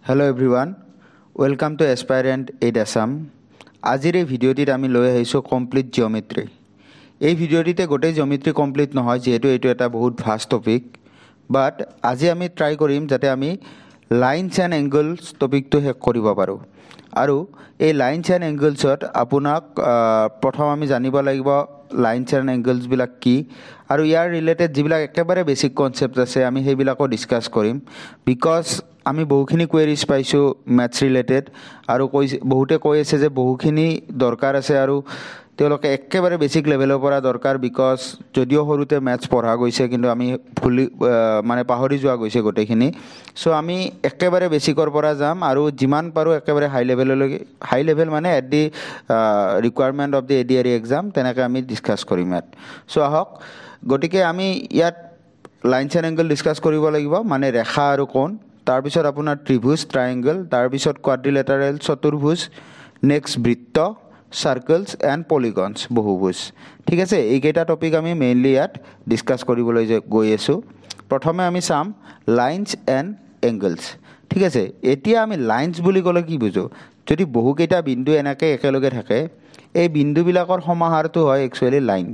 Hello everyone, welcome to Aspirant 8 Assam. আজিৰ এই ভিডিঅ'টিত আমি লৈ আহিছোঁ কমপ্লিট জিঅ'মেট্ৰি। এই ভিডিঅ'টিতে গোটেই জিঅ'মেট্ৰি কমপ্লিট নহয়, যিহেতু এইটো এটা বহুত ভাষ্ট টপিক, বাট আজি আমি ট্ৰাই কৰিম যাতে আমি লাইনছ এণ্ড এংগলছ টপিকটো শেষ কৰিব পাৰোঁ। আৰু এই লাইনছ এণ্ড এংগলছত আপোনাক প্ৰথম আমি জানিব লাগিব লাইনছ এণ্ড এংগলছবিলাক কি, আৰু ইয়াৰ ৰিলেটেড যিবিলাক একেবাৰে বেছিক কনচেপ্ট আছে আমি সেইবিলাকো ডিছকাছ কৰিম। বিকজ আমি বহুখিনি কুৱেৰিজ পাইছোঁ মেথছ ৰিলেটেড, আৰু বহুতে কৈ আছে যে বহুখিনি দৰকাৰ আছে আৰু তেওঁলোকে একেবাৰে বেছিক লেভেলৰ পৰা দৰকাৰ। বিকজ যদিও সৰুতে মেথছ পঢ়া গৈছে কিন্তু আমি পাহৰি যোৱা গৈছে গোটেইখিনি। চ' আমি একেবাৰে বেছিকৰ পৰা যাম আৰু যিমান পাৰোঁ একেবাৰে হাই লেভেল মানে at the requirement of the ADRE exam তেনেকৈ আমি ডিছকাছ কৰিম ইয়াত। চ' আহক, গতিকে আমি ইয়াত লাইনছ এণ্ড এংগল ডিছকাছ কৰিব লাগিব, মানে ৰেখা আৰু কোণ। তাৰপিছত আপোনাৰ ত্ৰিভুজ ট্ৰায়েংগল, তাৰপিছত কোৱাড্ৰিলেটাৰেল চতুৰ্ভুজ, নেক্সট বৃত্ত, চাৰ্কলছ এণ্ড পলিগনছ বহুভুজ। ঠিক আছে, এইকেইটা টপিক আমি মেইনলি ইয়াত ডিছকাছ কৰিবলৈ গৈ আছোঁ। প্ৰথমে আমি চাম লাইনছ এণ্ড এংগলছ। ঠিক আছে, এতিয়া আমি লাইনছ বুলি ক'লে কি বুজোঁ? যদি বহুকেইটা বিন্দু এনেকৈ একেলগে থাকে, এই বিন্দুবিলাকৰ সমাহাৰটো হয় একচুৱেলি লাইন।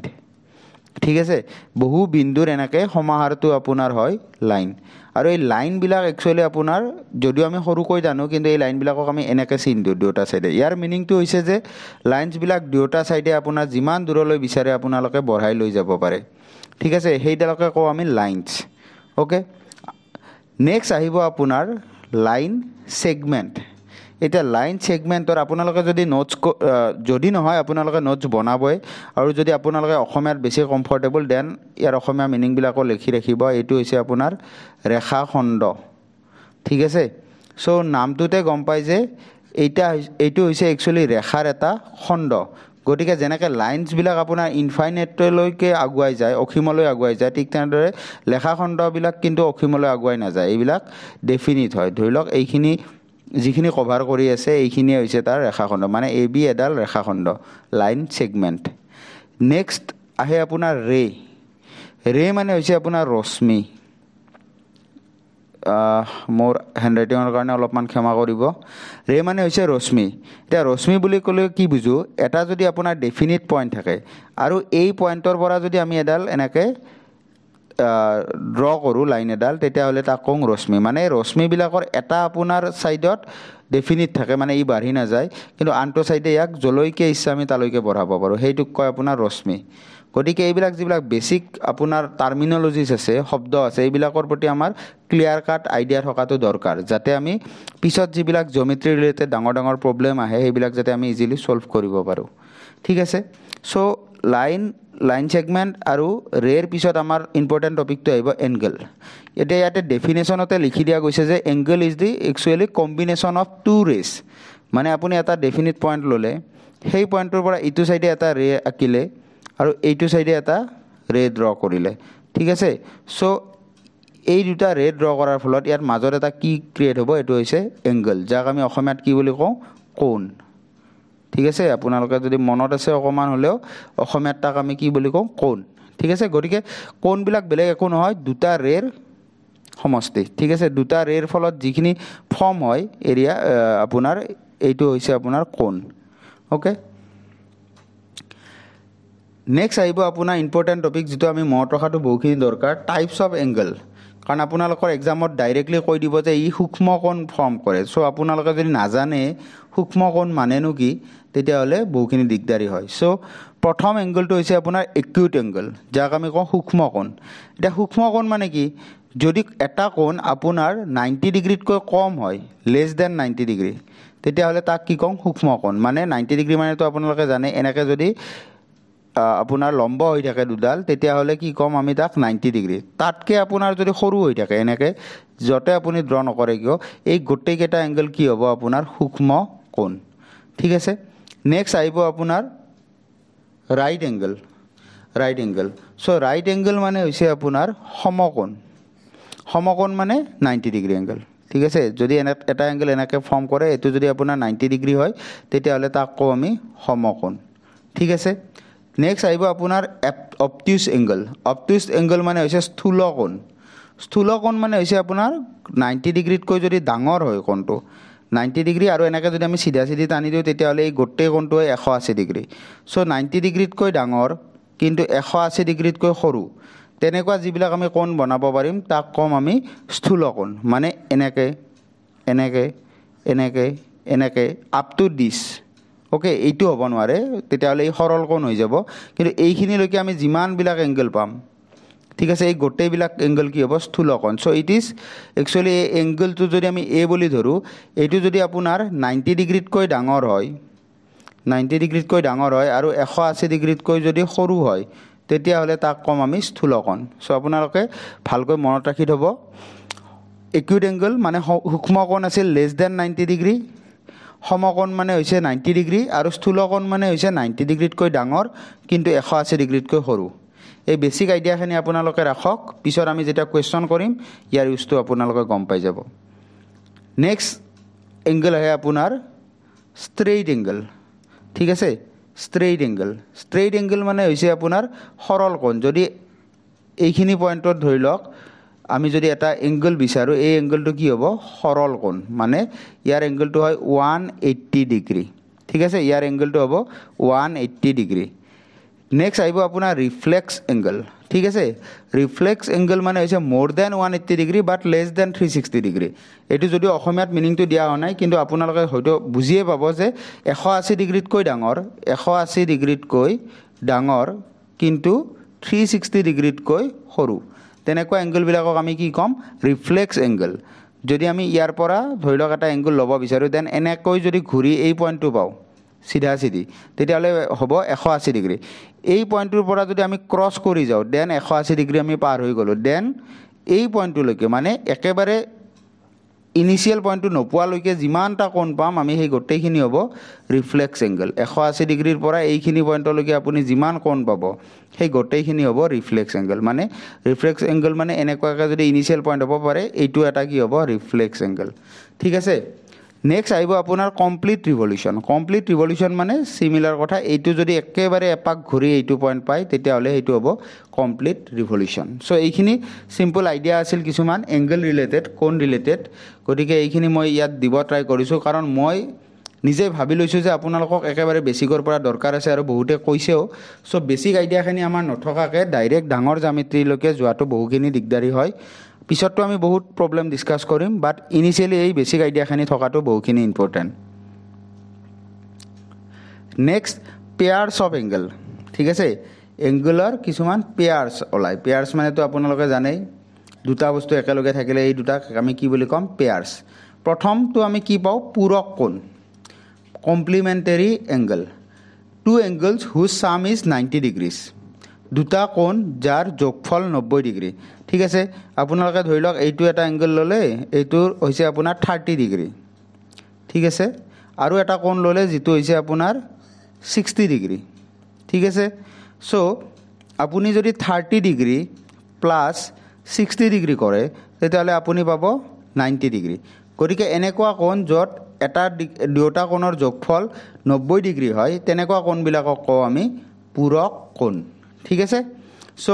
ঠিক আছে, বহু বিন্দুৰ এনেকৈ সমাহাৰটো আপোনাৰ হয় লাইন। আৰু এই লাইনবিলাক একচুৱেলি আপোনাৰ যদিও আমি সৰুকৈ জানো, কিন্তু এই লাইনবিলাকক আমি এনেকৈ চিন দিওঁ দুয়োটা ছাইডে। ইয়াৰ মিনিংটো হৈছে যে লাইনছবিলাক দুয়োটা ছাইডে আপোনাৰ যিমান দূৰলৈ বিচাৰে আপোনালোকে বঢ়াই লৈ যাব পাৰে। ঠিক আছে, সেইডালকে কওঁ আমি লাইনছ। অ'কে, নেক্সট আহিব আপোনাৰ লাইন ছেগমেণ্ট। এতিয়া লাইন ছেগমেণ্টৰ আপোনালোকে যদি যদি নহয় আপোনালোকে নোটছ বনাবই, আৰু যদি আপোনালোকে অসমীয়াত বেছি কমফৰ্টেবল দেন ইয়াৰ অসমীয়া মিনিংবিলাকো লিখি ৰাখিব। এইটো হৈছে আপোনাৰ ৰেখাখণ্ড। ঠিক আছে, চ' নামটোতে গম পায় যে এইটো হৈছে একচুৱেলি ৰেখাৰ এটা খণ্ড। গতিকে যেনেকৈ লাইনছবিলাক আপোনাৰ ইনফাইনেটলৈকে আগুৱাই যায়, অসীমলৈ আগুৱাই যায়, ঠিক তেনেদৰে ৰেখাখণ্ডবিলাক কিন্তু অসীমলৈ আগুৱাই নাযায়। এইবিলাক ডেফিনিট হয়। ধৰি লওক এইখিনি যিখিনি কভাৰ কৰি আছে এইখিনিয়ে হৈছে তাৰ ৰেখাখণ্ড, মানে AB এডাল ৰেখাখণ্ড, লাইন ছেগমেণ্ট। নেক্সট আহে আপোনাৰ ৰে মানে হৈছে আপোনাৰ ৰশ্মি। মোৰ হেণ্ডৰাইটিঙৰ কাৰণে অলপমান ক্ষমা কৰিব। ৰে মানে হৈছে ৰশ্মি। এতিয়া ৰশ্মি বুলি ক'লে কি বুজোঁ? এটা যদি আপোনাৰ ডেফিনিট পইণ্ট থাকে আৰু এই পইণ্টৰ পৰা যদি আমি এডাল এনেকৈ ড্ৰ কৰোঁ লাইন এডাল, তেতিয়াহ'লে তাক কওঁ ৰশ্মি। মানে ৰশ্মিবিলাকৰ এটা আপোনাৰ ছাইডত ডেফিনিট থাকে, মানে ই বাঢ়ি নাযায়, কিন্তু আনটো ছাইডে ইয়াক যলৈকে ইচ্ছা আমি তালৈকে বঢ়াব পাৰোঁ, সেইটোক কয় আপোনাৰ ৰশ্মি। গতিকে এইবিলাক যিবিলাক বেছিক আপোনাৰ টাৰ্মিনলজিছ আছে, শব্দ আছে, এইবিলাকৰ প্ৰতি আমাৰ ক্লিয়াৰ কাট আইডিয়া থকাটো দৰকাৰ, যাতে আমি পিছত যিবিলাক জিঅ'মেট্ৰি ৰিলেটেড ডাঙৰ ডাঙৰ প্ৰব্লেম আহে সেইবিলাক যাতে আমি ইজিলি ছল্ভ কৰিব পাৰোঁ। ঠিক আছে, চ' লাইন ছেগমেণ্ট আৰু ৰেৰ পিছত আমাৰ ইম্পৰ্টেণ্ট টপিকটো আহিব এংগল। এতিয়া ইয়াতে ডেফিনেশ্যনতে লিখি দিয়া গৈছে যে angle is the actually combination of two rays. মানে আপুনি এটা ডেফিনিট পইণ্ট ল'লে, সেই পইণ্টটোৰ পৰা ইটো ছাইডে এটা ৰে আঁকিলে আৰু এইটো ছাইডে এটা ৰে ড্ৰ কৰিলে। ঠিক আছে, চ' এই দুটা ৰে ড্ৰ কৰাৰ ফলত ইয়াৰ মাজত এটা কি ক্ৰিয়েট হ'ব? এইটো হৈছে এংগল, যাক আমি অসমীয়াত কি বুলি কওঁ? কোণ। ঠিক আছে, আপোনালোকে যদি মনত আছে অকণমান হ'লেও, অসমীয়াত তাক আমি কি বুলি কওঁ? কোণ। ঠিক আছে, গতিকে কোণবিলাক বেলেগ একো নহয়, দুটা ৰেৰ সমষ্টি। ঠিক আছে, দুটা ৰেৰ ফলত যিখিনি ফৰ্ম হয় এৰিয়া আপোনাৰ, এইটো হৈছে আপোনাৰ কোণ। অ'কে, নেক্সট আহিব আপোনাৰ ইম্পৰ্টেণ্ট টপিক, যিটো আমি মনত ৰখাটো বহুখিনি দৰকাৰ, টাইপছ অফ এংগল। কাৰণ আপোনালোকৰ এক্সামত ডাইৰেক্টলি কৈ দিব যে ই সূক্ষ্ম কোণ ফৰ্ম কৰে। চ' আপোনালোকে যদি নাজানে সূক্ষ্ম কোণ মানেনো কি, তেতিয়াহ'লে বহুখিনি দিগদাৰী হয়। চ' প্ৰথম এংগলটো হৈছে আপোনাৰ একিউট এংগল, যাক আমি কওঁ সূক্ষ্ম কোণ। এতিয়া সূক্ষ্ম কোণ মানে কি? যদি এটা কোণ আপোনাৰ 90 ডিগ্ৰীতকৈ কম হয়, লেছ দেন 90 ডিগ্ৰী, তেতিয়াহ'লে তাক কি কওঁ? সূক্ষ্ম কোণ। মানে 90 ডিগ্ৰী মানেতো আপোনালোকে জানে, এনেকৈ যদি আপোনাৰ লম্ব হৈ থাকে দুডাল, তেতিয়াহ'লে কি ক'ম আমি তাক? 90 ডিগ্ৰী। তাতকৈ আপোনাৰ যদি সৰু হৈ থাকে এনেকৈ, য'তে আপুনি ড্ৰ নকৰে কিয়, এই গোটেইকেইটা এংগল কি হ'ব? আপোনাৰ সূক্ষ্ম কোণ। ঠিক আছে, নেক্সট আহিব আপোনাৰ ৰাইট এংগল। চ' ৰাইট এংগল মানে হৈছে আপোনাৰ সমকোণ। সমকোণ মানে 90 ডিগ্ৰী এংগল। ঠিক আছে, যদি এটা এংগল এনেকৈ ফৰ্ম কৰে, এইটো যদি আপোনাৰ 90 ডিগ্ৰী হয়, তেতিয়াহ'লে তাক কওঁ আমি সমকোণ। ঠিক আছে, নেক্সট আহিব আপোনাৰ অবটিউচ এংগল। অবটিউচ এংগল মানে হৈছে স্থূল কোণ। স্থূল কোণ মানে হৈছে আপোনাৰ 90 ডিগ্ৰীতকৈ যদি ডাঙৰ হয় কোণটো 90 ডিগ্ৰী আৰু এনেকৈ যদি আমি চিধা চিধি টানি দিওঁ তেতিয়াহ'লে এই গোটেই কোণটো 180 ডিগ্ৰী চ' 90 ডিগ্ৰীতকৈ ডাঙৰ কিন্তু 180 ডিগ্ৰীতকৈ সৰু তেনেকুৱা যিবিলাক আমি কোণ বনাব পাৰিম তাক কম আমি স্থূল কোণ মানে এনেকৈ এনেকৈ এনেকৈ এনেকৈ আপ টু দিছ ওকে এইটো হ'ব নোৱাৰে তেতিয়াহ'লে এই সৰল কোণ হৈ যাব কিন্তু এইখিনিলৈকে আমি যিমানবিলাক এংগল পাম ঠিক আছে এই গোটেইবিলাক এংগল কি হ'ব স্থূল কোণ চ' ইট ইজ একচুৱেলি এই এংগলটো যদি আমি এ বুলি ধৰোঁ এইটো যদি আপোনাৰ 90 ডিগ্ৰীতকৈ ডাঙৰ হয় 90 ডিগ্ৰীতকৈ ডাঙৰ হয় আৰু 180 ডিগ্ৰীতকৈ যদি সৰু হয় তেতিয়াহ'লে তাক কম আমি স্থূল কোণ চ' আপোনালোকে ভালকৈ মনত ৰাখি থ'ব একিউট এংগল মানে সূক্ষ্ম কোণ আছিল লেছ দেন 90 ডিগ্ৰী সমকোণ মানে হৈছে 90 ডিগ্ৰী আৰু স্থূল কোণ মানে হৈছে 90 ডিগ্ৰীতকৈ ডাঙৰ কিন্তু 180 ডিগ্ৰীতকৈ সৰু এই বেছিক আইডিয়াখিনি আপোনালোকে ৰাখক পিছত আমি যেতিয়া কুৱেশ্যন কৰিম ইয়াৰ ইউজটো আপোনালোকে গম পাই যাব নেক্সট এংগল আহে আপোনাৰ ষ্ট্ৰেইট এংগল ঠিক আছে ষ্ট্ৰেইট এংগল মানে হৈছে আপোনাৰ সৰল কোণ যদি এইখিনি পইণ্টত ধৰি লওক আমি যদি এটা এংগল বিচাৰোঁ এই এংগলটো কি হ'ব সৰল কোণ মানে ইয়াৰ এংগলটো হয় 180 ডিগ্ৰী ঠিক আছে ইয়াৰ এংগলটো হ'ব 180 ডিগ্ৰী নেক্সট আহিব আপোনাৰ ৰিফ্লেক্স এংগল ঠিক আছে ৰিফ্লেক্স এংগল মানে হৈছে মোৰ দেন 180 ডিগ্ৰী বাট লেছ দেন 360 ডিগ্ৰী এইটো যদিও অসমীয়াত মিনিংটো দিয়া হোৱা নাই কিন্তু আপোনালোকে হয়তো বুজিয়ে পাব যে 180 ডিগ্ৰীতকৈ ডাঙৰ কিন্তু 360 ডিগ্ৰীতকৈ সৰু তেনেকুৱা এংগলবিলাকক আমি কি ক'ম ৰিফ্লেক্স এংগল যদি আমি ইয়াৰ পৰা ধৰি লওক এটা এংগল ল'ব বিচাৰোঁ দেন এনেকৈ যদি ঘূৰি এই পইণ্টটো পাওঁ চিধা চিধি তেতিয়াহ'লে হ'ব 180 ডিগ্ৰী এই পইণ্টটোৰ পৰা যদি আমি ক্ৰছ কৰি যাওঁ দেন 180 ডিগ্ৰী আমি পাৰ হৈ গ'লোঁ দেন এই পইণ্টটোলৈকে মানে একেবাৰে ইনিচিয়েল পইণ্টটো নোপোৱালৈকে যিমানটা কোণ পাম আমি সেই গোটেইখিনি হ'ব ৰিফ্লেক্স এংগল 180 ডিগ্ৰীৰ পৰা এইখিনি পইণ্টলৈকে আপুনি যিমান কোণ পাব সেই গোটেইখিনি হ'ব ৰিফ্লেক্স এংগল মানে ৰিফ্লেক্স এংগল মানে এনেকুৱাকৈ যদি ইনিচিয়েল পইণ্ট হ'ব পাৰে এইটো এটা কি হ'ব ৰিফ্লেক্স এংগল ঠিক আছে নেক্সট আহিব আপোনাৰ কমপ্লিট ৰিভলিউশ্যন মানে চিমিলাৰ কথা এইটো যদি একেবাৰে এপাক ঘূৰি এইটো পইণ্ট পায় তেতিয়াহ'লে সেইটো হ'ব কমপ্লিট ৰিভলিউশ্যন চ' এইখিনি চিম্পল আইডিয়া আছিল কিছুমান এংগল ৰিলেটেড কোণ ৰিলেটেড গতিকে এইখিনি মই ইয়াত দিব ট্ৰাই কৰিছোঁ কাৰণ মই নিজে ভাবি লৈছোঁ যে আপোনালোকক একেবাৰে বেছিকৰ পৰা দৰকাৰ আছে আৰু বহুতে কৈছেও চ' বেছিক আইডিয়াখিনি আমাৰ নথকাকৈ ডাইৰেক্ট ডাঙৰ জ্যামিতিলৈকে যোৱাটো বহুখিনি দিগদাৰী হয় পিছততো আমি বহুত প্ৰব্লেম ডিছকাছ কৰিম বাট ইনিচিয়েলি এই বেছিক আইডিয়াখিনি থকাটো বহুখিনি important next pairs of angle ঠিক আছে এংগলৰ কিছুমান পেয়াৰ্ছ ওলায় পেয়াৰ্ছ মানেতো আপোনালোকে জানেই দুটা বস্তু একেলগে থাকিলে এই দুটাক আমি কি বুলি ক'ম পেয়াৰ্ছ প্ৰথমটো আমি কি পাওঁ পূৰক কোণ কমপ্লিমেণ্টেৰী এংগল টু এংগলছ হুজ ছাম ইজ 90 ডিগ্ৰীজ দুটা কোণ যাৰ যোগফল 90 ডিগ্ৰী ঠিক আছে আপোনালোকে ধৰি লওক এইটো এটা এংগল ল'লে এইটোৰ হৈছে আপোনাৰ 30 ডিগ্ৰী ঠিক আছে আৰু এটা কোণ ল'লে যিটো হৈছে আপোনাৰ 60 ডিগ্ৰী ঠিক আছে চ' আপুনি যদি 30 ডিগ্ৰী প্লাছ 60 ডিগ্ৰী কৰে তেতিয়াহ'লে আপুনি পাব 90 ডিগ্ৰী গতিকে এনেকুৱা কোণ য'ত এটা দুটা কোণৰ যোগফল 90 ডিগ্ৰী হয় তেনেকুৱা কোণবিলাকক কওঁ আমি পূৰক কোণ ঠিক আছে চ'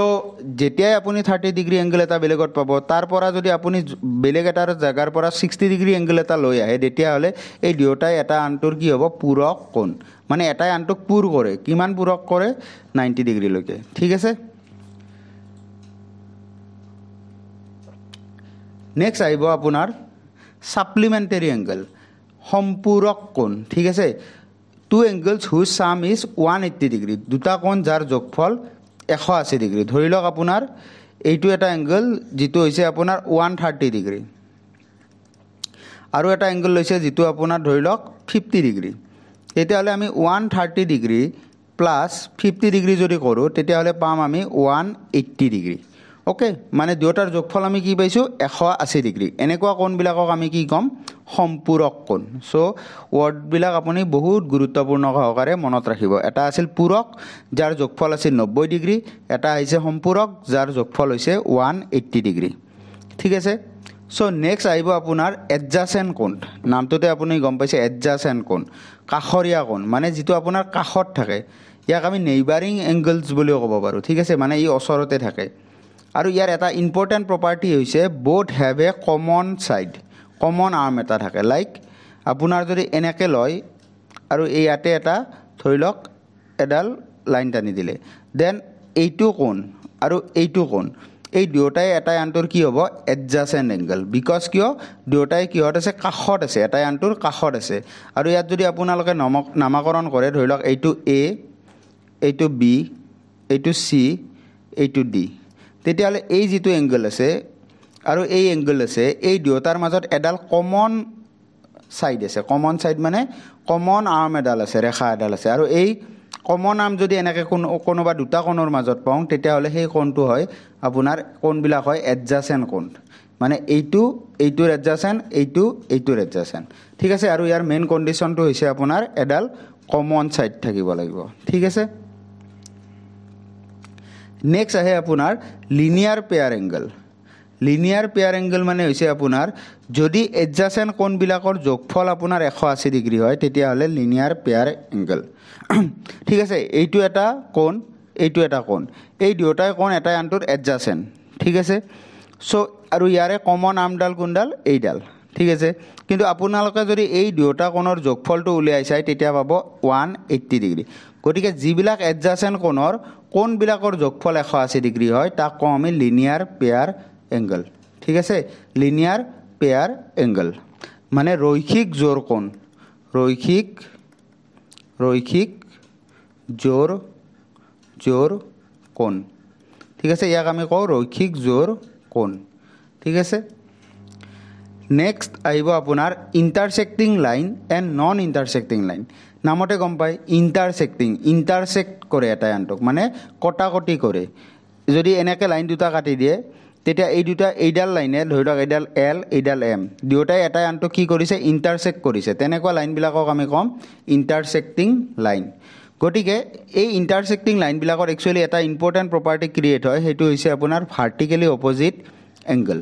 যেতিয়াই আপুনি 30 ডিগ্ৰী এংগল এটা বেলেগত পাব তাৰ পৰা যদি আপুনি বেলেগ এটাৰ জেগাৰ পৰা 60 ডিগ্ৰী এংগল এটা লৈ আহে তেতিয়াহ'লে এই দুয়োটাই এটা আনটোৰ কি হ'ব পূৰক কোণ মানে এটাই আনটোক পূৰ কৰে কিমান পূৰক কৰে 90 ডিগ্ৰীলৈকে ঠিক আছে নেক্সট আহিব আপোনাৰ ছাপ্লিমেণ্টেৰী এংগল সম্পূৰক কোণ ঠিক আছে টু এংগলছ হুজ ছাম ইজ 180 ডিগ্ৰী দুটা কোণ যাৰ যোগফল 180 ডিগ্ৰী ধৰি লওক আপোনাৰ এইটো এটা এংগল যিটো হৈছে আপোনাৰ 130 ডিগ্ৰী আৰু এটা এংগল লৈছে যিটো আপোনাৰ ধৰি লওক 50 ডিগ্ৰী তেতিয়াহ'লে আমি 130 ডিগ্ৰী প্লাছ 50 ডিগ্ৰী যদি কৰোঁ তেতিয়াহ'লে পাম আমি 180 ডিগ্ৰী ওকে মানে দুয়োটাৰ যোগফল আমি কি পাইছোঁ 180 ডিগ্ৰী এনেকুৱা কোণবিলাকক আমি কি ক'ম সম্পূৰক কোণ চ' ৱৰ্ডবিলাক আপুনি বহুত গুৰুত্বপূৰ্ণ সহকাৰে মনত ৰাখিব এটা আছিল পূৰক যাৰ যোগফল আছিল 90 ডিগ্ৰী এটা হৈছে সম্পূৰক যাৰ যোগফল হৈছে 180 ডিগ্ৰী ঠিক আছে চ' নেক্সট আহিব আপোনাৰ এডজাচেণ্ট কোণ নামটোতে আপুনি গম পাইছে এডজাচেণ্ট কোণ কাষৰীয়া কোণ মানে যিটো আপোনাৰ কাষত থাকে ইয়াক আমি নেইবাৰিং এংগলছ বুলিও ক'ব পাৰোঁ ঠিক আছে মানে ই ওচৰতে থাকে আৰু ইয়াৰ এটা ইম্পৰ্টেণ্ট প্ৰপাৰ্টি হৈছে both have a common side common arm এটা থাকে লাইক আপোনাৰ যদি এনেকৈ লয় আৰু এই ইয়াতে এটা ধৰি লওক এডাল লাইন টানি দিলে দেন এইটো কোণ আৰু এইটো কোণ এই দুয়োটাই এটাই আনটোৰ কি হ'ব এডজাসেণ্ট এংগল বিকজ কিয় দুয়োটাই কিহত আছে কাষত আছে এটাই আনটোৰ কাষত আছে আৰু ইয়াত যদি আপোনালোকে নামাকৰণ কৰে ধৰি লওক এইটো এ এইটো বি এইটো চি এইটো ডি তেতিয়াহ'লে এই যিটো এংগল আছে আৰু এই এংগল আছে এই দুয়োটাৰ মাজত এডাল কমন ছাইড আছে কমন ছাইড মানে কমন আৰ্ম এডাল আছে ৰেখা এডাল আছে আৰু এই কমন আৰ্ম যদি এনেকৈ কোনোবা দুটা কোণৰ মাজত পাওঁ তেতিয়াহ'লে সেই কোণটো হয় আপোনাৰ কোণবিলাক হয় এডজাসেণ্ট কোণ মানে এইটোৰ এডজাসেণ্ট এইটোৰ এডজাসেণ্ট ঠিক আছে আৰু ইয়াৰ মেইন কণ্ডিশ্যনটো হৈছে আপোনাৰ এডাল কমন ছাইড থাকিব লাগিব ঠিক আছে নেক্সট আহে আপোনাৰ linear pair angle linear pair angle মানে হৈছে আপোনাৰ যদি এডজাসেণ্ট কোণবিলাকৰ যোগফল আপোনাৰ 180 ডিগ্ৰী হয় তেতিয়াহ'লে লিনিয়াৰ পেয়াৰ এংগল ঠিক আছে এইটো এটা কোণ এইটো এটা কোণ এই দুয়োটাই কোণ এটাই আনটোৰ এডজাসেণ্ট ঠিক আছে চ' আৰু ইয়াৰে কমন আৰ্মডাল কোনডাল এইডাল ঠিক আছে কিন্তু আপোনালোকে যদি এই দুয়োটা কোণৰ যোগফলটো উলিয়াই চাই তেতিয়া পাব 180 ডিগ্ৰী গতিকে যিবিলাক এডজাসেণ্ট কোণবিলাকৰ যোগফল 180 ডিগ্ৰী হয় তাক কওঁ আমি লিনিয়াৰ পেয়াৰ এংগল ঠিক আছে লিনিয়াৰ পেয়াৰ এংগল মানে ৰৈখিক জোৰ কোণ ৰৈখিক জোৰ কোণ ঠিক আছে ইয়াক আমি কওঁ ৰৈখিক জোৰ কোণ ঠিক আছে নেক্সট আহিব আপোনাৰ ইণ্টাৰচেক্টিং লাইন এণ্ড নন ইণ্টাৰচেক্টিং লাইন নামতে গম পায় ইণ্টাৰচেক্ট কৰে এটাই আনটোক মানে কটাকটি কৰে যদি এনেকৈ লাইন দুটা কাটি দিয়ে তেতিয়া এইডাল লাইনে ধৰি লওক এইডাল এল এইডাল এম দুয়োটাই এটাই আনটোক কি কৰিছে ইণ্টাৰচেক্ট কৰিছে তেনেকুৱা লাইনবিলাকক আমি ক'ম ইণ্টাৰচেক্টিং লাইন গতিকে এই ইণ্টাৰচেক্টিং লাইনবিলাকৰ একচুৱেলি এটা ইম্পৰ্টেণ্ট প্ৰপাৰ্টি ক্ৰিয়েট হয় সেইটো হৈছে আপোনাৰ ভাৰ্টিকেলি অপজিট এংগল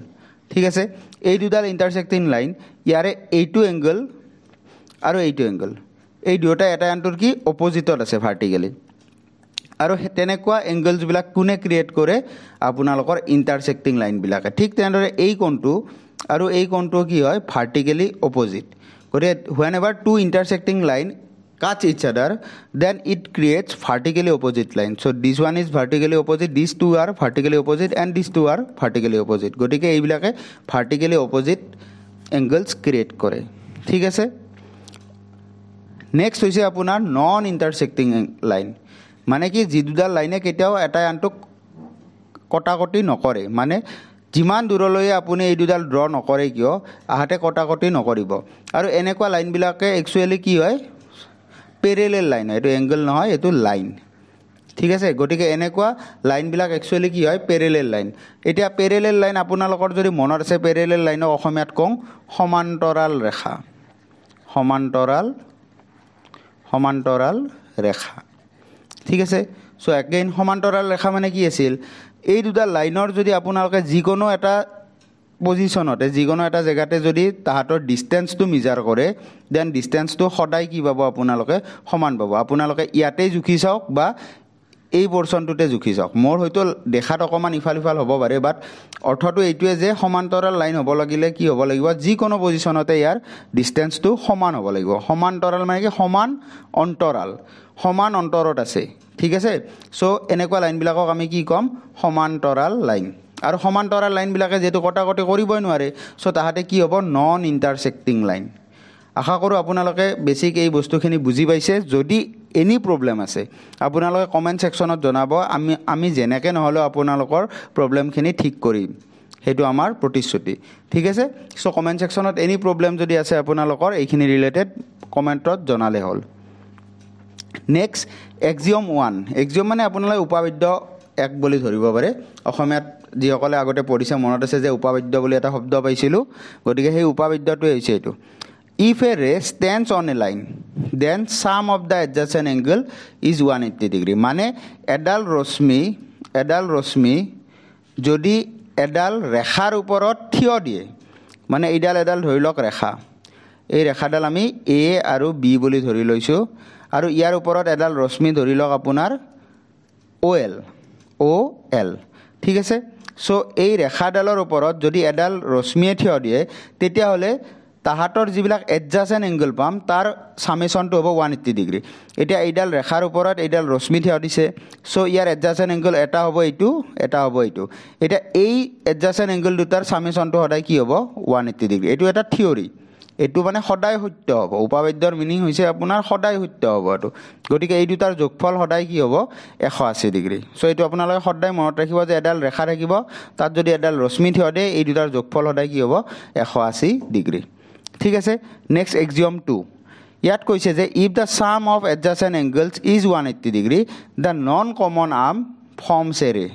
ঠিক আছে এই দুডাল ইণ্টাৰচেক্টিং লাইন ইয়াৰে এইটো এংগল আৰু এইটো এংগল এই দুয়োটাই এটাই আনটোৰ কি অপজিটত আছে ভাৰ্টিকেলি আৰু তেনেকুৱা এংগলছবিলাক কোনে ক্ৰিয়েট কৰে আপোনালোকৰ ইণ্টাৰচেক্টিং লাইনবিলাকে ঠিক তেনেদৰে এই কোণটো আৰু এই কোণটো কি হয় ভাৰ্টিকেলি অপজিট গতিকে when ever two intersecting line catch each other then it creates vertically opposite line so this one is vertically opposite these two are vertically opposite and these two are vertically opposite gotike ei bilake vertically opposite angles create kore thik ase next hoise apunar non intersecting line mane ki jidudal line ketao eta antok kotakoti nokore mane যিমান দূৰলৈ আপুনি এই দুডাল draw নকৰে কিয় আহাতে কটাকটি নকৰিব আৰু এনেকুৱা লাইনবিলাকে একচুৱেলি কি হয় পেৰেলেল লাইন এইটো এংগল নহয় এইটো লাইন ঠিক আছে গতিকে এনেকুৱা লাইনবিলাক একচুৱেলি কি হয় পেৰেলেল লাইন এতিয়া পেৰেলেল লাইন আপোনালোকৰ যদি মনত আছে পেৰেলেল লাইনক অসমীয়াত কওঁ সমান্তৰাল ৰেখা ঠিক আছে চ' এগেইন সমান্তৰাল ৰেখা মানে কি আছিল এই দুডাল লাইনৰ যদি আপোনালোকে যিকোনো এটা পজিশ্যনতে যিকোনো এটা জেগাতে যদি তাহাঁতৰ ডিষ্টেঞ্চটো মেজাৰ কৰে দেন ডিষ্টেঞ্চটো সদায় কি পাব আপোনালোকে সমান পাব আপোনালোকে ইয়াতেই জুখি চাওক বা এই পৰ্চনটোতে জুখি চাওক মোৰ হয়তো দেখাত অকণমান ইফাল সিফাল হ'ব পাৰে বাট অৰ্থটো এইটোৱে যে সমান্তৰাল লাইন হ'ব লাগিলে কি হ'ব লাগিব যিকোনো পজিশ্যনতে ইয়াৰ ডিষ্টেঞ্চটো সমান হ'ব লাগিব সমান্তৰাল মানে কি সমান অন্তৰত আছে ঠিক আছে চ' এনেকুৱা লাইনবিলাকক আমি কি ক'ম সমান্তৰাল লাইন আৰু সমান্তৰাল লাইনবিলাকে যেহেতু কটাকটি কৰিবই নোৱাৰে চ' তাহাঁতে কি হ'ব নন ইণ্টাৰচেক্টিং লাইন আশা কৰোঁ আপোনালোকে বেছিক এই বস্তুখিনি বুজি পাইছে যদি এনি প্ৰব্লেম আছে আপোনালোকে কমেণ্ট ছেকশ্যনত জনাব আমি যেনেকৈ নহ'লেও আপোনালোকৰ প্ৰব্লেমখিনি ঠিক কৰিম সেইটো আমাৰ প্ৰতিশ্ৰুতি ঠিক আছে চ' কমেণ্ট ছেকশ্যনত এনি প্ৰব্লেম যদি আছে আপোনালোকৰ এইখিনি ৰিলেটেড কমেণ্টত জনালে হ'ল নেক্সট এক্সিয়ম 1 এক্সিয়ম মানে আপোনালোকে উপপাদ্য 1 বুলি ধৰিব পাৰে অসমীয়াত যিসকলে আগতে পঢ়িছে মনত আছে যে উপপাদ্য বুলি এটা শব্দ পাইছিলোঁ গতিকে সেই উপপাদ্যটোৱে হৈছে এইটো if a ray stands on a line then sum of the adjacent angle is 180 degree মানে এডাল ৰশ্মি যদি এডাল ৰেখাৰ ওপৰত থিয় দিয়ে মানে এডাল ধৰি লওক ৰেখা এই ৰেখাডাল আমি এ আৰু বি বুলি ধৰি লৈছোঁ আৰু ইয়াৰ ওপৰত এডাল ৰশ্মি ধৰি লওক আপোনাৰ অ' এল ঠিক আছে সো এই ৰেখাডালৰ ওপৰত যদি এডাল ৰশ্মিয়ে থিয় দিয়ে তেতিয়াহ'লে তাহাঁতৰ যিবিলাক এডজাসেন্ট এংগল পাম তাৰ সামেশনটো হ'ব 180 ডিগ্ৰী এতিয়া এইডাল ৰেখাৰ ওপৰত এইডাল ৰশ্মি থিয় দিছে সো ইয়াৰ এডজাসেন্ট এংগল এটা হ'ব এইটো এটা হ'ব এইটো এতিয়া এই এডজাসেন্ট এংগল দুটাৰ সামেশনটো সদায় কি হ'ব 180 ডিগ্ৰী এইটো এটা থিওৰি এইটো মানে সদায় সত্য হ'ব উপপাদ্যৰ মিনিং হৈছে আপোনাৰ সদায় সত্য হ'ব এইটো গতিকে এই দুটাৰ যোগফল সদায় কি হ'ব 180 ডিগ্ৰী সো এইটো আপোনালোকে সদায় মনত ৰাখিব যে এডাল ৰেখা থাকিব তাত যদি এডাল ৰশ্মি থিয় দিয়ে এই দুটাৰ যোগফল সদায় কি হ'ব 180 ডিগ্ৰী ঠিক আছে নেক্সট এক্সিওম 2 ইয়াত কৈছে যে if the sum of adjacent angles is 180 degree the non common arm forms a ray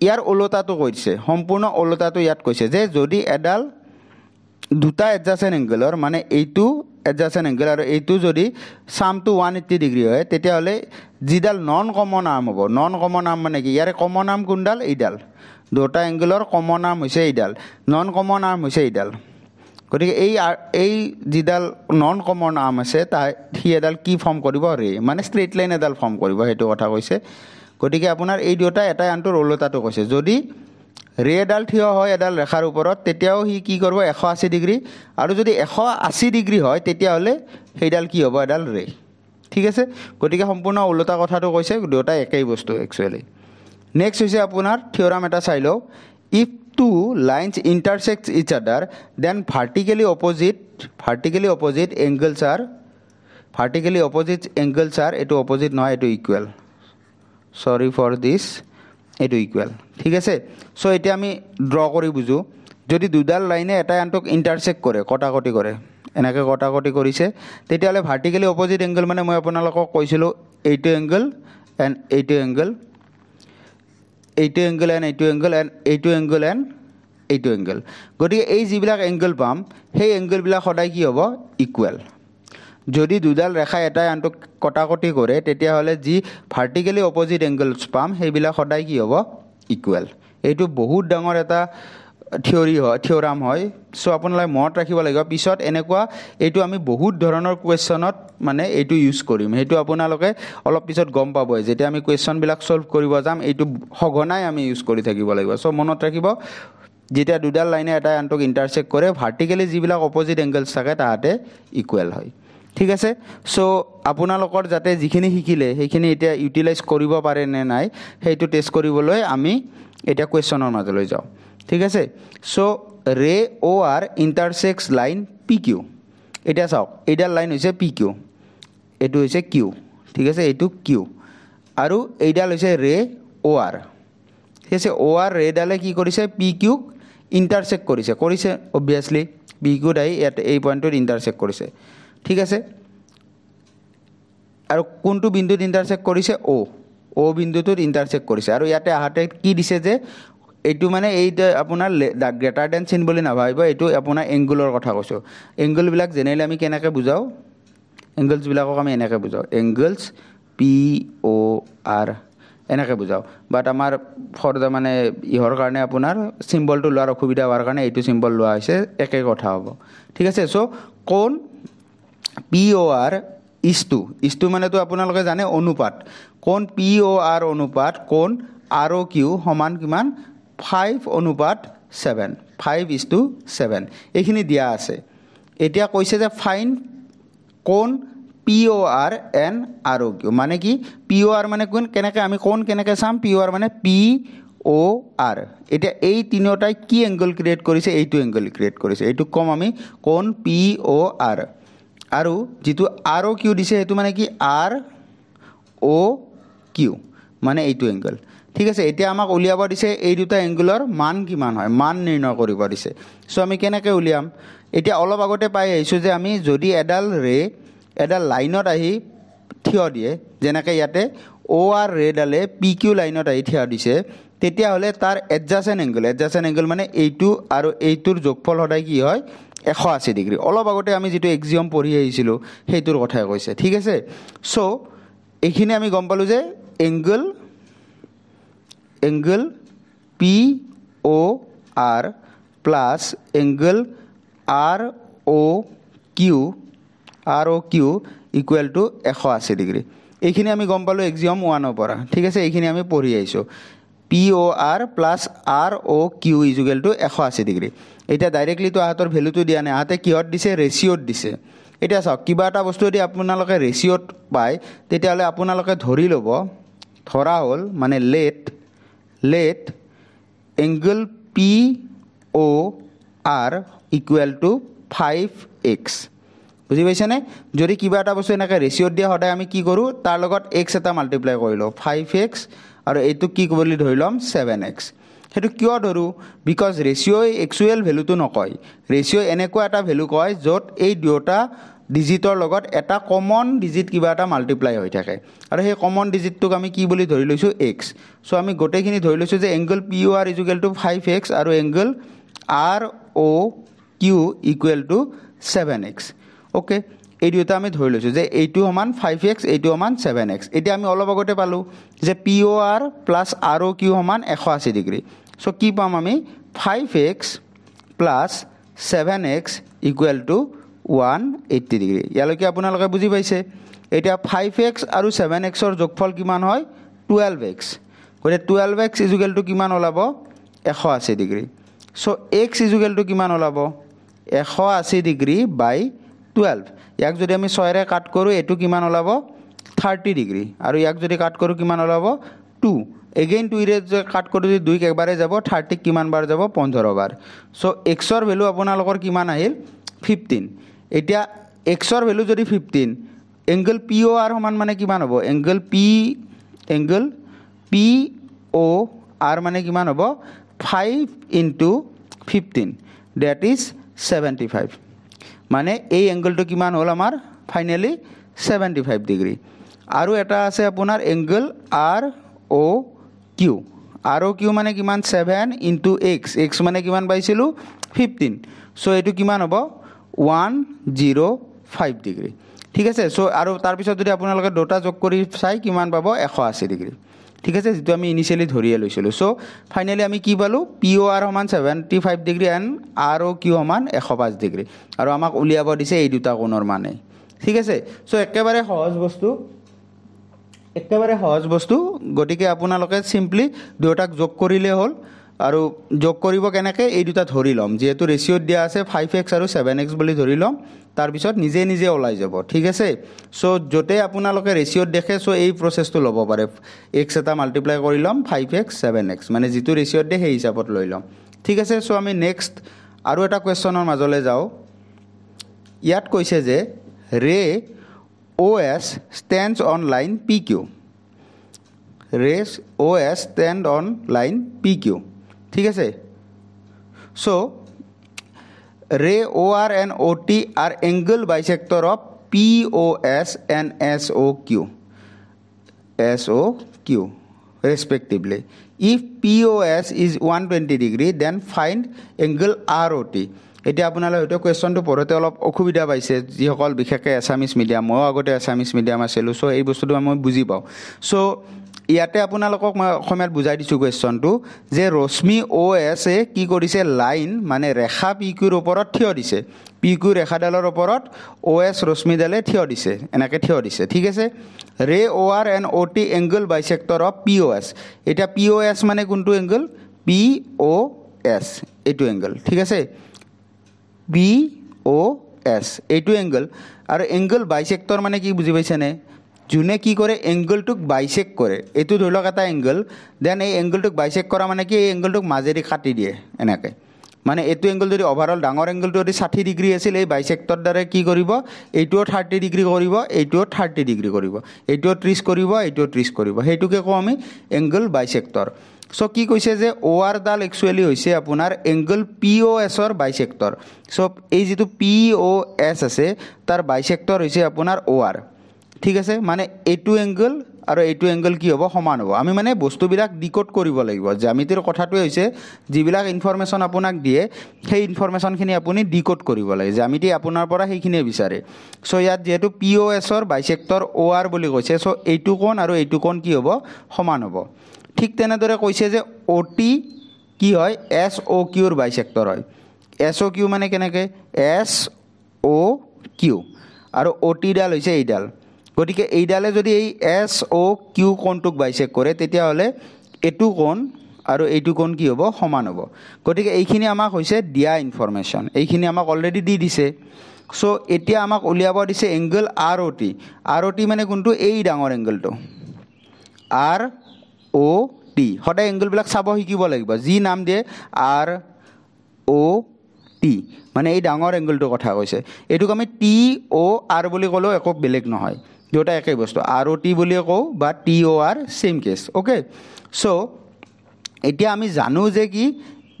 ইয়াৰ ওলোটাটো কৈছে সম্পূৰ্ণ ওলোটাটো ইয়াত কৈছে যে যদি এডাল দুটা এডজাসেন্ট এংগলৰ মানে এইটো এডজাসেন্ট এংগল আৰু এইটো যদি সামটো 180 ডিগ্ৰী হয় তেতিয়াহ'লে যিডাল নন কমন আৰ্ম হ'ব নন কমন আৰ্ম মানে কি ইয়াৰে কমন আৰ্ম কোনডাল এইডাল দুটা এংগলৰ কমন আৰ্ম হৈছে এইডাল নন কমন আৰ্ম হৈছে এইডাল গতিকে এই যিডাল নন কমন আৰ্ম আছে সি এডাল কি ফৰ্ম কৰিব ৰে মানে ষ্ট্ৰেইট লাইন এডাল ফৰ্ম কৰিব সেইটো কথা কৈছে গতিকে আপোনাৰ এই দুটা এটাই আনটোৰ ওলোটাটো কৈছে যদি ৰে এডাল থিয় হয় এডাল ৰেখাৰ ওপৰত তেতিয়াও সি কি কৰিব 180 ডিগ্ৰী আৰু যদি 180 ডিগ্ৰী হয় তেতিয়াহ'লে সেইডাল কি হ'ব এডাল ৰে ঠিক আছে গতিকে সম্পূৰ্ণ ওলোটা কথাটো কৈছে দুটা একেই বস্তু একচুৱেলি নেক্সট হৈছে আপোনাৰ থিওৰাম এটা চাই লওঁ if two lines intersect each other then vertically opposite angles are eto opposite noy eto equal sorry for this eto equal ঠিক আছে সো এটা আমি ড্ৰ কৰি বুজো যদি দুডাল লাইনে এটা আনটোক ইন্টাৰসেক্ট কৰে কটাকটি কৰে এনেকৈ কটাকটি কৰিছে তেতিয়াহ'লে ভাৰ্টিকেলি অপোজিট এংগল মানে মই আপোনালোকক কৈছিলোঁ এইটো এংগল এণ্ড এইটো এংগল এইটো এংগল এণ্ড এইটো এংগল এণ্ড এইটো এংগল এণ্ড এইটো এংগল গতিকে এই যিবিলাক এংগল পাম সেই এংগলবিলাক সদায় কি হ'ব ইকুৱেল যদি দুডাল ৰেখা এটাই আনটোক কটাকটি কৰে তেতিয়াহ'লে যি ভাৰ্টিকেলি অপোজিট এংগলছ পাম সেইবিলাক সদায় কি হ'ব ইকুৱেল এইটো বহুত ডাঙৰ এটা থিওৰাম হয় সো আপোনালোকে মনত ৰাখিব লাগিব পিছত এনেকুৱা এইটো আমি বহুত ধৰণৰ কুৱেশ্যনত মানে এইটো ইউজ কৰিম সেইটো আপোনালোকে অলপ পিছত গম পাব যেতিয়া আমি কুৱেশ্যনবিলাক সলভ কৰিব যাম এইটো সঘনাই আমি ইউজ কৰি থাকিব লাগিব সো মনত ৰাখিব যেতিয়া দুডাল লাইনে এটা আনটোক ইন্টাৰসেক্ট কৰে ভাৰ্টিকেলি যিবিলাক অপোজিট এংগলছ থাকে তাহাতে ইকুৱেল হয় ঠিক আছে সো আপোনালোকৰ যাতে যিখিনি শিকিলে সেইখিনি এতিয়া ইউটিলাইজ কৰিব পাৰে নে নাই সেইটো টেষ্ট কৰিবলৈ আমি এটা কুৱেশ্যনৰ মাজলৈ যাওঁ ঠিক আছে সো ৰে অ আৰ ইন্টাৰসেক্টস লাইন পি কিউ এটা চাওক এইডাল লাইন হৈছে পি কিউ এইটো হৈছে কিউ ঠিক আছে এইটো কিউ আৰু এইডাল হৈছে ৰে অ আৰ ঠিক আছে অ আৰ ৰেডালে কি কৰিছে পি কিউক ইন্টাৰসেক্ট কৰিছে অবভিয়াছলি পি কিউত আহি ইয়াত এই পইণ্টত ইন্টাৰসেক্ট কৰিছে ঠিক আছে আৰু কোনটো বিন্দুত ইন্টাৰসেক্ট কৰিছে অ বিন্দুটোত ইন্টাৰসেক্ট কৰিছে আৰু ইয়াতে আহাতে কি দিছে যে এইটো মানে এই আপোনাৰ গ্ৰেটাৰ দেন চিন বুলি নাভাবিব এইটো আপোনাৰ এংগুলৰ কথা কৈছোঁ এংগুলবিলাক জেনেৰেলি আমি কেনেকৈ বুজাওঁ এংগলছবিলাকক আমি এনেকৈ বুজাওঁ এংগলছ পি অ আৰ এনেকৈ বুজাওঁ বাট আমাৰ ফৰ মানে ইহৰ কাৰণে আপোনাৰ চিম্বলটো লোৱাৰ অসুবিধা হোৱাৰ কাৰণে এইটো চিম্বল লোৱা হৈছে একেই কথা হ'ব ঠিক আছে চ' কোন পি অ আৰ ইছটো মানেতো আপোনালোকে জানে অনুপাত কোন পি অ আৰ অনুপাত কোন আৰ অ' কিউ সমান কিমান 5:7 5:7 এইখিনি দিয়া আছে এতিয়া কৈছে যে ফাইন কোন P O R N R O' Q মানে কি পি অ আৰ মানে কোন কেনেকৈ আমি কোন কেনেকৈ চাম পি অ আৰ মানে পি অ আৰ এতিয়া এই তিনিওটাই কি এংগল ক্ৰিয়েট কৰিছে এইটো এংগল ক্ৰিয়েট কৰিছে এইটো কম আমি কোন পি অ আৰ আৰু যিটো আৰ অ' কিউ দিছে সেইটো মানে কি আৰ অ' কিউ মানে এইটো এংগল ঠিক আছে এতিয়া আমাক উলিয়াব দিছে এই দুটা এংগুলৰ মান কিমান হয় মান নিৰ্ণয় কৰিব দিছে চ' আমি কেনেকৈ উলিয়াম এতিয়া অলপ আগতে পাই আহিছোঁ যে আমি যদি এডাল লাইনত আহি থিয় দিয়ে যেনেকৈ ইয়াতে অ' আৰ ৰেডালে পি কিউ লাইনত আহি থিয় দিছে তেতিয়াহ'লে তাৰ এডজাসেন্ট এংগল মানে এইটো আৰু এইটোৰ যোগফল সদায় কি হয় 180 ডিগ্ৰী অলপ আগতে আমি যিটো এক্সিয়ম পঢ়ি আহিছিলোঁ সেইটোৰ কথাই কৈছে ঠিক আছে চ' এইখিনি আমি গম পালোঁ যে angle P O' R plus angle R O' Q equal to 180 degree এইখিনি আমি গম পালোঁ এক্সিয়ম 1ৰ পৰা ঠিক আছে এইখিনি আমি পঢ়ি আহিছোঁ POR plus ROQ is equal to 180 degree এতিয়া ডাইৰেক্টলিতো আহাতৰ ভেলুটো দিয়া নাই আহাতে কিহত দিছে ৰেচিঅ'ত দিছে এতিয়া চাওক কিবা এটা বস্তু যদি আপোনালোকে ৰেচিঅ'ত পায় তেতিয়াহ'লে আপোনালোকে ধৰি ল'ব ধৰা হ'ল মানে let angle POR equal to 5x বুজি পাইছেনে যদি কিবা এটা বস্তু এনেকৈ ৰেচিঅ'ত দিয়া সদায় আমি কি কৰোঁ তাৰ লগত x এটা মাল্টিপ্লাই কৰি লওঁ 5x আৰু এইটো কি বুলি ধৰি ল'ম 7x সেইটো কিয় ধৰোঁ বিকজ ৰেচিঅ'ই একচুৱেল ভেলুটো নকয় ৰেচিঅ'ই এনেকুৱা এটা ভেলু কয় য'ত এই দুয়োটা ডিজিটৰ লগত এটা কমন ডিজিট কিবা এটা মাল্টিপ্লাই হৈ থাকে আৰু সেই কমন ডিজিটটোক আমি কি বুলি ধৰি লৈছোঁ x চ' আমি গোটেইখিনি ধৰি লৈছোঁ যে angle POR is equal to 5x আৰু angle ROQ equal to 7x okay এই দুয়োটা আমি ধৰি লৈছোঁ যে এইটো সমান 5x এইটো সমান 7x এতিয়া আমি অলপ আগতে পালোঁ যে POR প্লাছ ROQ সমান 180 ডিগ্ৰী চ' কি পাম আমি 5x plus 7x equal to 180 degree ইয়ালৈকে আপোনালোকে বুজি পাইছে এতিয়া 5x আৰু 7xৰ যোগফল কিমান হয় 12x গতিকে 12x ইজ ইকুৱেল টু কিমান ওলাব 180 degree so' x is equal to কিমান ওলাব 180 ডিগ্ৰী বাই 12 ইয়াক যদি আমি 6 ৰে কাট কৰোঁ এইটো কিমান ওলাব 30 ডিগ্ৰী আৰু ইয়াক যদি কাট কৰোঁ কিমান ওলাব 2 এগেইন 2 ৰে কাট কৰোঁ যদি 2 একবাৰে যাব 30 কিমান বাৰ যাব 15 বাৰ চ' x ৰ ভেলু আপোনালোকৰ কিমান আহিল 15 এতিয়া x ৰ ভেলু যদি 15 এংগল POR সমান মানে কিমান হ'ব এংগল POR মানে কিমান হ'ব 5 ইনটু 15 দ্যাট ইজ 75 মানে এই এংগলটো কিমান হ'ল আমাৰ ফাইনেলি 75 ডিগ্ৰী আৰু এটা আছে আপোনাৰ এংগল ROQ মানে কিমান 7 ইনটু x মানে কিমান পাইছিলোঁ 15 চ' এইটো কিমান হ'ব 105 ডিগ্ৰী ঠিক আছে চ' আৰু তাৰপিছত যদি আপোনালোকে দুটা যোগ কৰি চাই কিমান পাব 180 ডিগ্ৰী ঠিক আছে যেটো আমি ইনিশিয়ালি ধৰিয়ে লৈছিলোঁ চ' ফাইনেলি আমি কি পালোঁ POR সমান 75 ডিগ্ৰী এণ্ড ROQ সমান 105 ডিগ্ৰী আৰু আমাক উলিয়াব দিছে এই দুটা কোণৰ মানে ঠিক আছে চ' একেবাৰে সহজ বস্তু গতিকে আপোনালোকে সিম্পলি দুটাক যোগ কৰিলে হ'ল আৰু যোগ কৰিব কেনেকৈ এই দুটা ধৰি ল'ম যেহেতু ৰেচিঅ'ত দিয়া আছে 5x আৰু 7x বুলি ধৰি ল'ম তাৰপিছত নিজে ওলাই যাব ঠিক আছে চ' য'তে আপোনালোকে ৰেচিঅ'ত দেখে চ' এই প্ৰচেছটো ল'ব পাৰে x এটা মাল্টিপ্লাই কৰি ল'ম 5x 7x মানে যিটো ৰেচিঅ'ত দিয়ে সেই হিচাপত লৈ ল'ম ঠিক আছে চ' আমি নেক্সট আৰু এটা কুৱেশ্যনৰ মাজলৈ যাওঁ ইয়াত কৈছে যে ৰে OS stands on line PQ ৰে OS stand on line PQ ঠিক আছে চ' ray OR and OT are angle bisector of POS and SOQ respectively if POS is 120 degree then find angle ROT এতিয়া আপোনালোকে হয়তো কুৱেশ্যনটো পঢ়োঁতে অলপ অসুবিধা পাইছে যিসকল বিশেষকৈ এছামিছ মিডিয়াম ময়ো আগতে এছামিছ মিডিয়াম আছিলোঁ চ' এই বস্তুটো মই বুজি পাওঁ চ' ইয়াতে আপোনালোকক মই অসমীয়াত বুজাই দিছোঁ কুৱেশ্যনটো যে ৰশ্মি OS এ কি কৰিছে লাইন মানে ৰেখা PQৰ ওপৰত থিয় দিছে PQ ৰেখাডালৰ ওপৰত OS ৰশ্মিডালে থিয় দিছে ঠিক আছে ৰে OR and OT angle bisector of POS এতিয়া POS মানে কোনটো এংগল POS এইটো এংগল ঠিক আছে POS এইটো এংগল আৰু এংগল বাইচেক্টৰ মানে কি বুজি পাইছেনে যোনে কি কৰে এংগলটোক বাইচেক কৰে এইটো ধৰি লওক এটা এংগল দেন এই এংগলটোক বাইচেক কৰা মানে কি এই এংগলটোক মাজেদি কাটি দিয়ে এনেকৈ মানে এইটো এংগল যদি ওভাৰঅল ডাঙৰ এংগলটো যদি 60 ডিগ্ৰী আছিল এই বাইচেক্টৰ দ্বাৰা কি কৰিব এইটোও 30 ডিগ্ৰী কৰিব এইটোও 30 ডিগ্ৰী কৰিব এইটোও 30 কৰিব এইটোও 30 কৰিব সেইটোকে কওঁ আমি এংগল বাইচেক্টৰ চ' কি কৈছে যে OR ডাল একচুৱেলি হৈছে আপোনাৰ এংগল POSৰ বাইচেক্টৰ চ' এই যিটো POS আছে তাৰ বাইচেক্টৰ হৈছে আপোনাৰ OR ঠিক আছে মানে এইটো এংগল আৰু এইটো এংগল কি হ'ব সমান হ'ব আমি মানে বস্তুবিলাক ডিকোড কৰিব লাগিব জ্যামিতিৰ কথাটোৱে হৈছে যিবিলাক ইনফৰমেশ্যন আপোনাক দিয়ে সেই ইনফৰমেশ্যনখিনি আপুনি ডিকোড কৰিব লাগে জ্যামিতি আপোনাৰ পৰা সেইখিনিয়ে বিচাৰে চ' ইয়াত যিহেতু POSৰ বাইচেক্টৰ OR বুলি কৈছে চ' এইটো কোণ আৰু এইটো কোণ কি হ'ব সমান হ'ব ঠিক তেনেদৰে কৈছে যে OT কি হয় SOQৰ বাইচেক্টৰ হয় SOQ মানে কেনেকৈ SOQ আৰু OT ডাল হৈছে এইডাল গতিকে এইডালে যদি এই SOQ কোণটোক বাইচেক কৰে তেতিয়াহ'লে এইটো কোণ আৰু এইটো কোণ কি হ'ব সমান হ'ব গতিকে এইখিনি আমাক হৈছে দিয়া ইনফৰমেশ্যন এইখিনি আমাক অলৰেডি দি দিছে সো এতিয়া আমাক উলিয়াব দিছে এংগল ROT ROT মানে কোনটো এই ডাঙৰ এংগলটো ROT সদায় এংগলবিলাক চাব শিকিব লাগিব যি নাম দিয়ে ROT মানে এই ডাঙৰ এংগলটোৰ কথা কৈছে এইটোক আমি TOR বুলি ক'লেও একো বেলেগ নহয় দুটা একেই বস্তু ROT বুলি কওঁ বা TOR same case okay so এতিয়া আমি জানো যে কি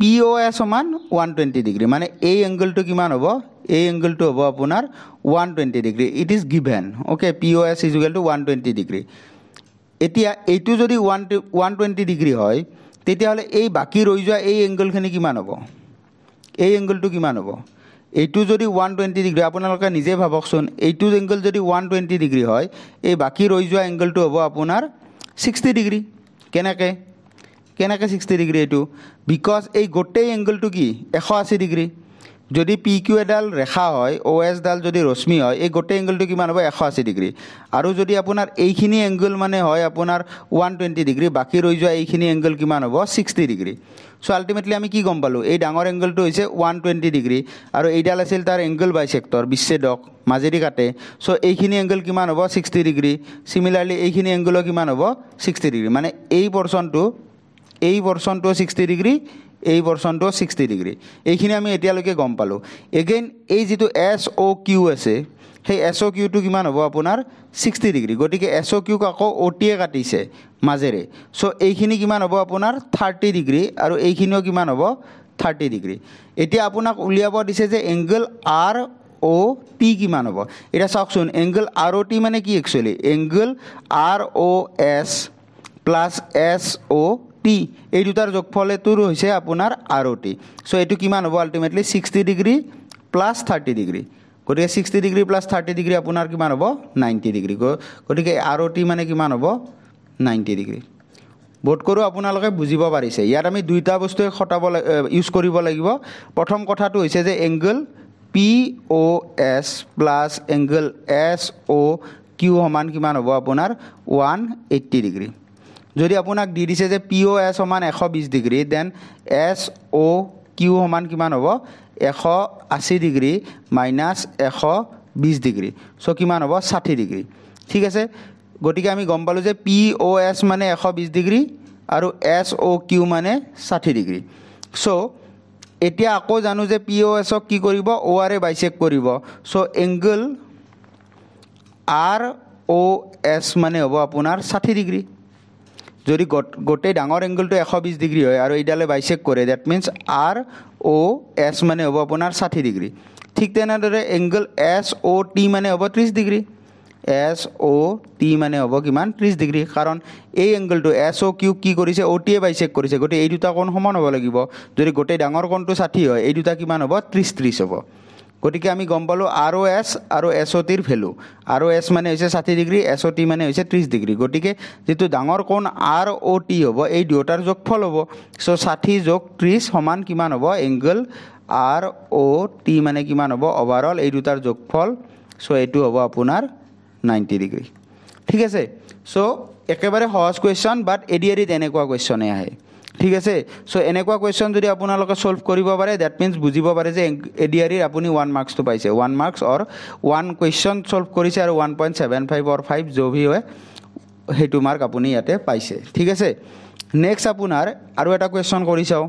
POS সমান 120 ডিগ্ৰী মানে এই এংগলটো কিমান হ'ব এই এংগলটো হ'ব আপোনাৰ 120 degree it is given okay POS = 120 degree এতিয়া এইটো যদি 120 ডিগ্ৰী হয় তেতিয়াহ'লে এই বাকি ৰৈ যোৱা এই এংগলখিনি কিমান হ'ব এই এংগলটো কিমান হ'ব এইটো যদি 120 ডিগ্ৰী আপোনালোকে নিজে ভাবকচোন এইটো এংগল যদি 120 ডিগ্ৰী হয় এই বাকি ৰৈ যোৱা এংগলটো হ'ব আপোনাৰ 60 ডিগ্ৰী কেনেকৈ 60 ডিগ্ৰী এইটো বিকজ এই গোটেই এংগলটো কি 180 ডিগ্ৰী যদি PQ এডাল ৰেখা হয় OS ডাল যদি ৰশ্মি হয় এই গোটেই এংগলটো কিমান হ'ব 180 ডিগ্ৰী আৰু যদি আপোনাৰ এইখিনি এংগল মানে হয় আপোনাৰ 120 ডিগ্ৰী বাকি ৰৈ যোৱা এইখিনি এংগল কিমান হ'ব 60 ডিগ্ৰী সো আলটিমেটলি আমি কি গম পালো এই ডাঙৰ এংগলটো হৈছে 120 ডিগ্ৰী আৰু এইডাল আছিল তাৰ এংগল বাইসেক্টৰ বিচ্ছেদক মাজেদি কাটে সো এইখিনি এংগল কিমান হ'ব 60 ডিগ্ৰী সিমিলাৰলি এইখিনি এংগল কিমান হ'ব 60 ডিগ্ৰী মানে এই পৰ্চনটো 60 ডিগ্ৰী এই পৰ্চনটো 60 ডিগ্ৰী এইখিনি আমি এতিয়ালৈকে গম পালো এগেইন এই যেটো SOQ আছে সেই SOQ টো কিমান হ'ব আপোনাৰ 60 ডিগ্ৰী গতিকে SOQ ক আকৌ OT এ কাটিছে মাজেৰে সো এইখিনি কিমান হ'ব আপোনাৰ 30 ডিগ্ৰী আৰু এইখিনিও কিমান হ'ব 30 ডিগ্ৰী এতিয়া আপোনাক উলিয়াব দিছে যে এংগল ROT কিমান হ'ব এটা চাওকচোন এংগল ROT মানে কি actually angle ROS plus SOT এই দুটাৰ যোগফলটোৰ হৈছে আপোনাৰ ROT সো এটো কিমান হ'ব আলটিমেটলি 60 ডিগ্ৰী প্লাস 30 ডিগ্ৰী গতিকে 60 ডিগ্ৰী প্লাস 30 ডিগ্ৰী আপোনাৰ কিমান হ'ব 90 ডিগ্ৰী গতিকে ROT মানে কিমান হ'ব 90 ডিগ্ৰী বোধ কৰো আপোনালোকে বুজিব পাৰিছে ইয়াত আমি দুইটা বস্তু খটাব ইউজ কৰিব লাগিব প্ৰথম কথাটো হৈছে যে angle POS plus angle SOQ সমান কিমান হ'ব আপোনাৰ 180 ডিগ্ৰী যদি আপোনাক দি দিছে যে POS সমান 120 ডিগ্ৰী দেন SOQ সমান কিমান হ'ব 180 ডিগ্ৰী মাইনাস 120 ডিগ্ৰী সো কিমান হ'ব 60 ডিগ্ৰী ঠিক আছে গতিকে আমি গম পালো যে POS মানে 120 ডিগ্ৰী আৰু SOQ মানে 60 ডিগ্ৰী সো এতিয়া আকৌ জানো যে POS ক কি কৰিব OR এ বাইসেক্ট কৰিব সো এংগল ROS মানে হ'ব আপোনাৰ 60 ডিগ্ৰী যদি গোটেই ডাঙৰ এংগলটো 120 ডিগ্ৰী হয় আৰু এইডালে বাইসেক্ট কৰে দ্যাট মিন্স ROS মানে হ'ব আপোনাৰ 60 ডিগ্ৰী ঠিক তেনেদৰে এংগল SOT মানে হ'ব 30 ডিগ্ৰী SOT মানে হ'ব কিমান 30 ডিগ্ৰী কাৰণ এই এংগলটো SOQ কি কৰিছে OT এ বাইসেক্ট কৰিছে গতি এই দুটা কোণ সমান হ'ব লাগিব যদি গোটেই ডাঙৰ কোণটো 60 হয় এই দুটা কিমান হ'ব 30 হ'ব গতিকে আমি গম পালো ROS আৰু SOT ৰ ভ্যালু ROS মানে হৈছে 60 ডিগ্ৰী SOT মানে হৈছে 30 ডিগ্ৰী গতিকে যেটো ডাঙৰ কোণ ROT হ'ব এই দুটাৰ যোগফল হ'ব সো 60 যোগ 30 সমান কিমান হ'ব এংগল ROT মানে কিমান হ'ব ওভাৰঅল এই দুটাৰ যোগফল সো এটো হ'ব আপোনাৰ 90 ডিগ্ৰী ঠিক আছে সো একেবাৰে সহজ কোৱেশ্চন বাট এডিআৰিত এনেকুৱা কোৱেশ্চনে আহে ঠিক আছে সো এনেকুৱা কোৱেশ্চন যদি আপোনালোকে সলভ কৰিব পাৰে দ্যাট মিন্স বুজিব পাৰে যে এডিআৰিৰ আপুনি 1 মাৰ্কস তো পাইছে 1 মাৰ্কস অৰ 1 কোৱেশ্চন সলভ কৰিছে আৰু 1.75 অৰ 5 जो भी হয় হেতু মাৰ্ক আপুনি ইয়াতে পাইছে ঠিক আছে নেক্সট আপোনাৰ আৰু এটা কোৱেশ্চন কৰি চাও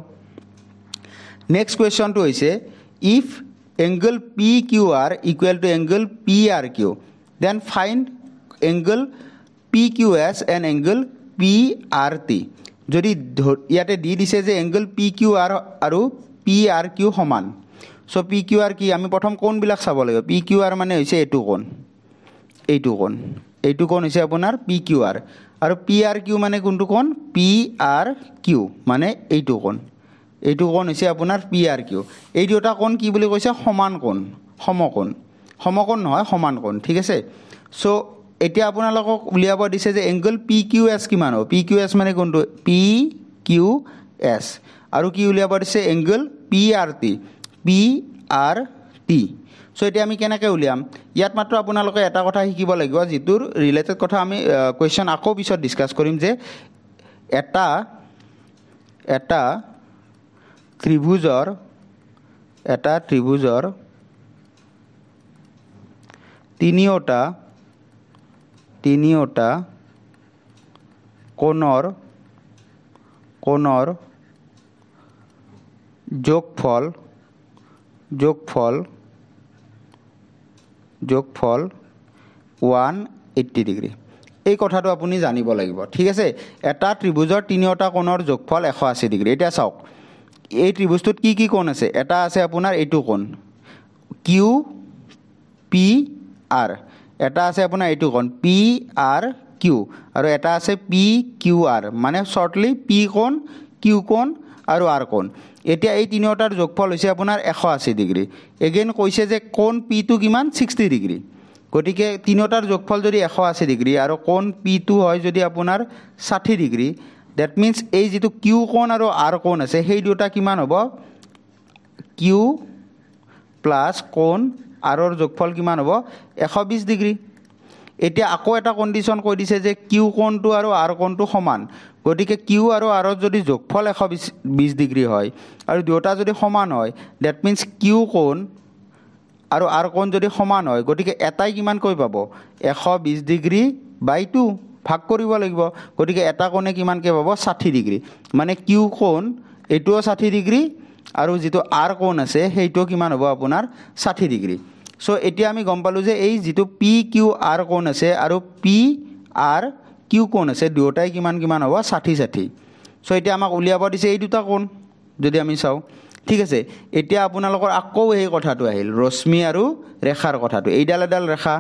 নেক্সট কোৱেশ্চনটো হৈছে if angle PQR equal to angle PRQ then find angle PQS and angle PRT যদি ইয়াতে দি দিছে যে angle PQR আৰু PRQ সমান সো PQR কি আমি প্ৰথম কোণ বিলাক চাব লাগিব PQR মানে হৈছে এইটো কোণ হৈছে আপোনাৰ PQR আৰু PRQ মানে কোনটো কোণ PRQ মানে এইটো কোণ হৈছে আপোনাৰ PRQ এই দুটা কোণ কি বুলি কৈছে সমান কোণ সমকোণ নহয় সমান কোণ ঠিক আছে সো এতিয়া আপোনালোকক উলিয়াব দিছে যে এংগল PQS কিমান হ'ব PQS মানে কোনটো PQS আৰু কি উলিয়াব দিছে এংগল PRT সো এতিয়া আমি কেনেকৈ উলিয়াম ইয়াত মাত্ৰ আপোনালোকে এটা কথা শিকিব লাগিব যেটোৰ ৰিলেটেড কথা আমি কোৱেশ্চন আকৌ পিছত ডিসকাস কৰিম যে এটা এটা ত্ৰিভুজৰ তিনিওটা কোণৰ যোগফল 180 ডিগ্ৰী এই কথাটো আপুনি জানিব লাগিব ঠিক আছে এটা ত্ৰিভুজৰ তিনিওটা কোণৰ যোগফল 180 ডিগ্ৰী এটা চাওক এই ত্ৰিভুজটোত কি কোণ আছে এটা আছে আপোনাৰ এইটো কোণ কিউ পি আৰ এটা আছে আপোনাৰ এইটো কোণ পি আৰ কিউ আৰু এটা আছে পি কিউ আৰ মানে শৰ্টলি পি কোণ কিউ কোণ আৰু আৰ কোণ এতিয়া এই তিনিওটাৰ যোগফল হৈছে আপোনাৰ 180 ডিগ্ৰী এগেইন কৈছে যে কোণ পিটো কিমান 60 ডিগ্ৰী গতিকে তিনিওটাৰ যোগফল যদি 180 ডিগ্ৰী আৰু কোণ পিটো হয় যদি আপোনাৰ 60 ডিগ্ৰী দ্যাট মিন্স এই যেটো কিউ কোণ আৰু আৰ কোণ আছে সেই দুটা কিমান হ'ব কিউ প্লাস কোণ আৰৰ যোগফল কিমান হ'ব 120 ডিগ্ৰী এতিয়া আকৌ এটা কন্ডিশন কৈ দিছে যে কিউ কোণটো আৰু আৰ কোণটো সমান গতিকে কিউ আৰু আৰৰ যদি যোগফল 120 ডিগ্ৰী হয় আৰু দুটা যদি সমান হয় দ্যাট মিন্স কিউ কোণ আৰু আৰ কোণ যদি সমান হয় গতিকে এটাই কিমান কৈ পাব 120 ডিগ্ৰী বাই 2 ভাগ কৰিব লাগিব গতিকে এটা কোণে কিমান কে পাব 60 ডিগ্ৰী মানে কিউ কোণ এটোও 60 ডিগ্ৰী আৰু যেটো আৰ কোণ আছে হেইটো কিমান হ'ব আপোনাৰ 60 ডিগ্ৰী সো এতিয়া আমি গম পালো যে এই যেটো পি কিউ আৰ কোণ আছে আৰু পি আৰ কিউ কোণ আছে দুটাই কিমান হ'ব 60 সো এতিয়া আমাক উলিয়াব দিছে এই দুটা কোণ যদি আমি চাও ঠিক আছে এতিয়া আপোনালোকৰ আকৌ এই কথাটো আহিল ৰশ্মি আৰু ৰেখাৰ কথাটো এইডাল এডাল ৰেখা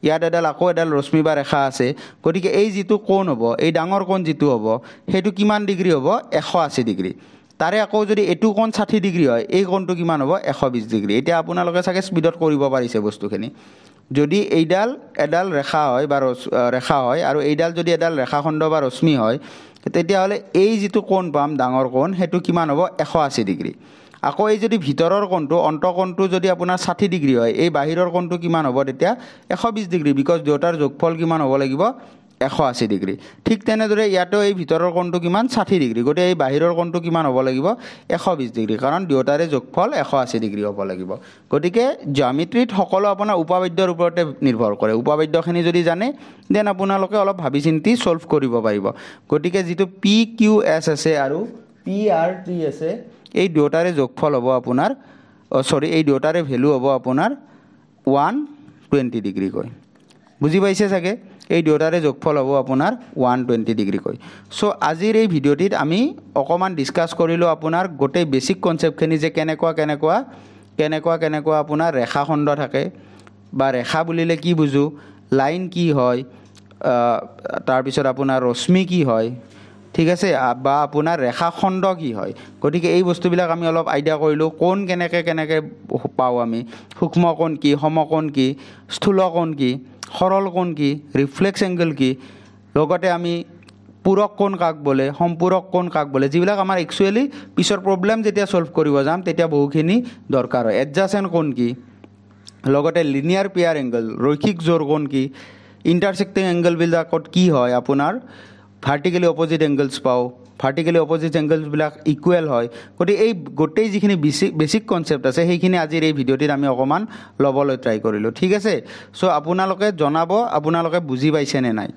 ইয়াত এডাল আকৌ এডাল ৰশ্মি বা ৰেখা আছে গতিকে এই যেটো কোণ হ'ব এই ডাঙৰ কোণ যেটো হ'ব হেতু কিমান ডিগ্ৰী হ'ব 180 ডিগ্ৰী তাৰে আকৌ যদি এটু কোণ 60 ডিগ্ৰী হয় এই কোণটো কিমান হ'ব 120 ডিগ্ৰী এতিয়া আপোনালোকে চাগে স্পিডত কৰিব পাৰিছে বস্তুখিনি যদি এইডাল এডাল ৰেখা হয় বা ৰেখা হয় আৰু এইডাল যদি এডাল ৰেখাখণ্ড বা ৰশ্মি হয় তেতিয়া হলে এই যেটো কোণ পাম ডাঙৰ কোণ হেতু কিমান হ'ব 180 ডিগ্ৰী আকৌ এই যদি ভিতৰৰ কোণটো অন্তঃকোণটো যদি আপোনাৰ 60 ডিগ্ৰী হয় এই বাহিৰৰ কোণটো কিমান হ'ব তেতিয়া 120 ডিগ্ৰী বিকজ দুটাৰ যোগফল কিমান হ'ব লাগিব 180 ডিগ্ৰী ঠিক তেনেদৰে ইয়াতো এই ভিতৰৰ কোণটো কিমান 60 ডিগ্ৰী গতে এই বাহিৰৰ কোণটো কিমান হ'ব লাগিব 120 ডিগ্ৰী কাৰণ দুটাৰে যোগফল 180 ডিগ্ৰী হ'ব লাগিব গতিকে জ্যামিতিত সকলো আপোনাৰ উপবাদ্যৰ ওপৰতে নিৰ্ভৰ কৰে উপবাদ্যখিনি যদি জানে দেন আপোনালোকে অলপ ভাবি চিন্তি সলভ কৰিব পাৰিব গতিকে যেটো পি কিউ এছ আছে আৰু পি আৰ টি আছে এই দুটাৰে যোগফল হ'ব আপোনাৰ এই দুটাৰে ভ্যালু হ'ব আপোনাৰ 120 ডিগ্ৰী কয় বুজি পাইছে চাগে এই দুটাৰে যোগফল হ'ব আপোনাৰ 120 ডিগ্ৰী কয় সো আজিৰ এই ভিডিওটিত আমি অকমান ডিসকাস কৰিলো আপোনাৰ গোটেই বেসিক কনসেপ্টখিনি যে কেনেকুৱা আপোনাৰ ৰেখাখণ্ড থাকে বা ৰেখা বুলিলে কি বুজো লাইন কি হয় তাৰ পিছত আপোনাৰ ৰশ্মি কি হয় ঠিক আছে বা আপোনাৰ ৰেখাখণ্ড কি হয় গতিকে এই বস্তুবিলাক আমি অলপ আইডিয়া কৰিলো কোন কেনেকে পাও আমি সূক্ষ্ম কোণ কি সমকোণ কি স্থূল কোণ কি সৰল কোণ কি ৰিফ্লেক্স এংগল কি লগতে আমি পূৰক কোণ কাক বলে সম্পূৰক কোণ কাক বলে যিবিলাক আমাৰ একচুয়ালি পিছৰ প্ৰবলেম যেতিয়া সলভ কৰিব যাম তেতিয়া বহুখিনি দৰকাৰ হয় এডজাসেন্ট কোণ কি লগতে লিনিয়াৰ পেয়াৰ এংগল ৰৈখিক জোড় কোণ কি ইন্টাৰসেক্টিং এংগল বিলাকত কি হয় আপোনাৰ ভাৰ্টিক্যালি অপোজিট এংগলস পাও ভাৰ্টিক্যালি অপোজিট এংগলস বিলাক ইকুৱেল হয় গতি এই গোটেই যিখিনি বেসিক কনসেপ্ট আছে সেইখিনি আজিৰ এই ভিডিওটিত আমি অকমান লবলৈ ট্ৰাই কৰিলো ঠিক আছে সো আপোনালোকে জনাব আপোনালোকে বুজি পাইছে নে নাই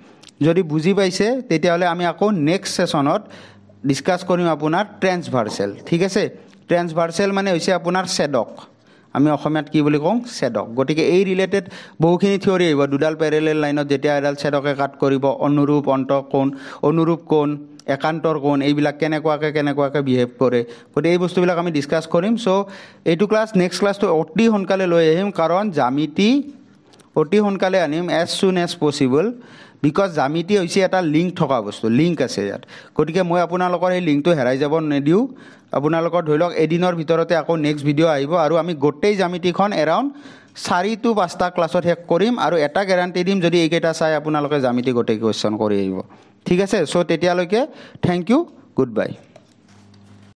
যদি বুজি পাইছে তেতিয়া হলে আমি আকৌ নেক্সট সেশনত ডিসকাস কৰিম আপোনাৰ ট্ৰান্সভাৰ্সাল ঠিক আছে ট্ৰান্সভাৰ্সাল মানে হৈছে আপোনাৰ ছেদক আমি অসমীয়াত কি বুলি কওঁ ছেদক গতিকে এই ৰিলেটেড বহুখিনি থিওৰি আহিব দুডাল প্যাৰেলাল লাইনত যেতিয়া এডাল ছেদকে কাট কৰিব অনুৰূপ অন্তঃকোণ অনুৰূপ কোণ একান্তৰ কোণ এইবিলাক কেনেকুৱাকে বিহেভ কৰে গতিকে এই বস্তুবিলাক আমি ডিসকাস কৰিম সো এইটো ক্লাস নেক্সট ক্লাসটো অতি সোনকালে লৈ আহিম কাৰণ জ্যামিতি অতি সোনকালে আনিম as soon as possible because জ্যামিতি হৈছে এটা লিংক থকা বস্তু লিংক আছে ইয়াত গতিকে মই আপোনালোকৰ এই লিংকটো হেৰাই যাব নিদিও আপোনালোকৰ ধৰিলক এদিনৰ ভিতৰতে আকৌ নেক্সট ভিডিও আহিব আৰু আমি গোটেই জ্যামিতিখন এৰাউণ্ড 4 to 5টা ক্লাছত শেষ কৰিম আৰু এটা গ্যাৰান্টি দিম যদি এইকেইটা চাই আপোনালোকে জ্যামিতি গোটেই কোৱেশ্চন কৰি আহিব ঠিক আছে সো তেতিয়ালৈকে থ্যাংক ইউ গুড বাই